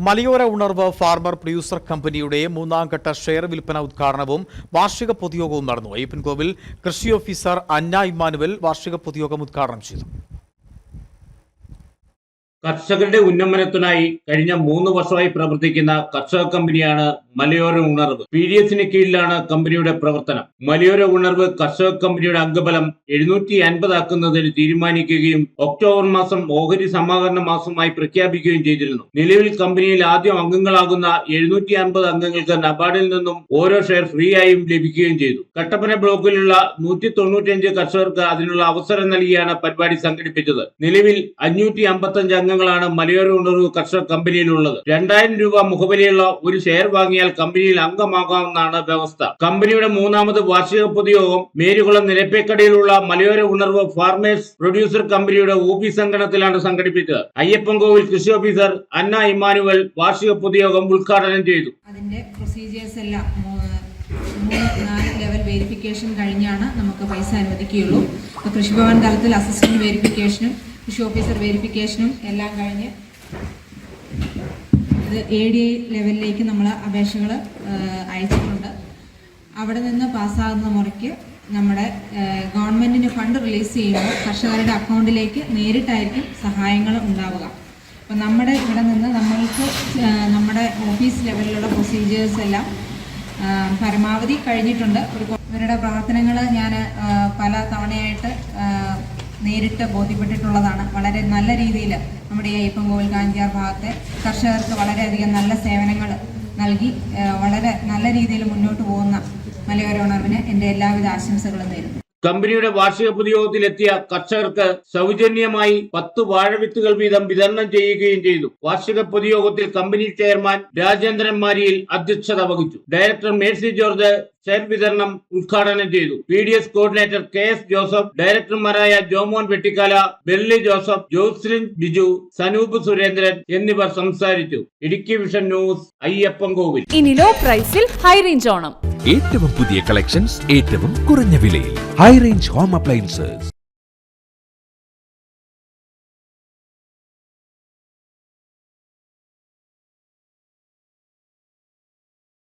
മലയോര ഉണർവ് farmer producer കമ്പനിയുടെ മൂന്നാം ഘട്ട ഷെയർ വിൽപ്പന ഉദ്ഘാടനവും വാർഷിക പൊതുയോഗവും നടന്നു. അയ്യപ്പൻകോവിൽ കൃഷി ഓഫീസർ അന്ന ഇമ്മാനുവൽ വാർഷിക പൊതുയോഗം ഉദ്ഘാടനം ചെയ്തു. കർഷകരുടെ ഉന്നമനത്തിനായി കഴിഞ്ഞ 3 വർഷമായി പ്രവർത്തിക്കുന്ന കർഷക കമ്പനിയാണ് മലയോര ഉണർവ്. PDS-ന് കീഴിലാണ് കമ്പനിയുടെ പ്രവർത്തനം. മലയോര ഉണർവ് കർഷക കമ്പനിയുടെ അംഗബലം 750 ആക്കുന്നതിന് തീരുമാനിക്കുകയും ഒക്ടോബർ മാസം ഓഹരി സമാഹരണ മാസമായി പ്രഖ്യാപിക്കുകയും ചെയ്തിരുന്നു. നിലവിൽ കമ്പനിയിൽ ആദ്യം അംഗങ്ങളാകുന്ന 750 അംഗങ്ങൾക്ക് നബാർഡിൽ നിന്നും ഓരോ ഷെയർ ഫ്രീ ആയും ലഭിക്കുകയും ചെയ്തു. കട്ടപ്പന ബ്ലോക്കിലുള്ള 195 കർഷകർക്ക് അതിനുള്ള അവസരം നൽകിയാണ് പരിപാടി സംഘടിപ്പിച്ചത്. നിലവിൽ 555 അംഗങ്ങളാണ് മലയോര ഉണർവ് കർഷക കമ്പനിയിലുള്ളത്. 2000 രൂപ മുഖവിലയുള്ള ഒരു ഷെയർ വാങ്ങിയാൽ കമ്പനിയിൽ അംഗമാകാമെന്നാണ് വ്യവസ്ഥ. കമ്പനിയുടെ മൂന്നാമത് വാർഷിക പൊതുയോഗം മേരുകുളം നിലപ്പേക്കടയിലുള്ള മലയോര ഉണർവ് ഫാർമേഴ്സ് പ്രൊഡ്യൂസർ കമ്പനിയുടെ ഓഫീസ് അങ്കണത്തിലാണ് സംഘടിപ്പിച്ചത്. അയ്യപ്പൻകോവിൽ കൃഷി ഓഫീസർ അന്ന ഇമ്മാനുവൽ വാർഷിക പൊതുയോഗം ഉദ്ഘാടനം ചെയ്തു. അതിന്റെ പ്രൊസീജിയേഴ്സ് എല്ലാം 3-4 ലെവൽ വെരിഫിക്കേഷൻ കഴിഞ്ഞാണ് നമുക്ക് പൈസ അനുവദിക്കുകയുള്ളൂ. കൃഷിഭവൻ തലത്തിൽ അസിസ്റ്റന്റ് വെരിഫിക്കേഷനും കൃഷി ഓഫീസർ വെരിഫിക്കേഷനും എല്ലാം കഴിഞ്ഞ് ഇത് ADI ലെവലിലേക്ക് നമ്മൾ അപേക്ഷകൾ അയച്ചിട്ടുണ്ട്. അവിടെ നിന്ന് പാസ്സാകുന്ന മുറയ്ക്ക് നമ്മുടെ ഗവൺമെൻറ്റിന് ഫണ്ട് റിലീസ് ചെയ്യുമ്പോൾ കർഷകരുടെ അക്കൗണ്ടിലേക്ക് നേരിട്ടായിരിക്കും സഹായങ്ങൾ ഉണ്ടാവുക. അപ്പം നമ്മുടെ ഇവിടെ നിന്ന് നമ്മൾക്ക് നമ്മുടെ ഓഫീസ് ലെവലിലുള്ള പ്രൊസീജിയേഴ്സ് എല്ലാം പരമാവധി കഴിഞ്ഞിട്ടുണ്ട്. ഇവരുടെ പ്രവർത്തനങ്ങൾ ഞാൻ പല തവണയായിട്ട് നേരിട്ട് ബോധ്യപ്പെട്ടിട്ടുള്ളതാണ്. വളരെ നല്ല രീതിയിൽ നമ്മുടെ ഈ അയ്യപ്പൻകോവിൽ കാഞ്ചിയാർ ഭാഗത്തെ കർഷകർക്ക് വളരെയധികം നല്ല സേവനങ്ങൾ നൽകി വളരെ നല്ല രീതിയിൽ മുന്നോട്ട് പോകുന്ന മലയോര ഉണർവിന് എൻ്റെ എല്ലാവിധ ആശംസകളും നേരുന്നു. കമ്പനിയുടെ വാർഷിക പൊതുയോഗത്തിലെത്തിയ കർഷകർക്ക് സൗജന്യമായി 10 വാഴവിത്തുകൾ വീതം വിതരണം ചെയ്യുകയും ചെയ്തു. വാർഷിക പൊതുയോഗത്തിൽ കമ്പനി ചെയർമാൻ രാജേന്ദ്രൻ മാരിയിൽ അധ്യക്ഷത വഹിച്ചു. ഡയറക്ടർ മേഴ്സി ജോർജ് ഷെയർ വിതരണം ഉദ്ഘാടനം ചെയ്തു. PDS കോർഡിനേറ്റർ KS ജോസഫ്, ഡയറക്ടർമാരായ ജോമോൻ വെട്ടിക്കാല, ബെർലി ജോസഫ്, ജോസ്ലിൻ ബിജു, സനൂപ് സുരേന്ദ്രൻ എന്നിവർ സംസാരിച്ചു. Idukki Vision News, Ayyappankovil. ഇനി ലോ പ്രൈസിൽ ഹൈ റേഞ്ച് ഓണം. ഏറ്റവും പുതിയ കളക്ഷൻസ് ഏറ്റവും കുറഞ്ഞ വിലയിൽ ഹൈ റേഞ്ച് ഹോം അപ്ലയൻസസ്.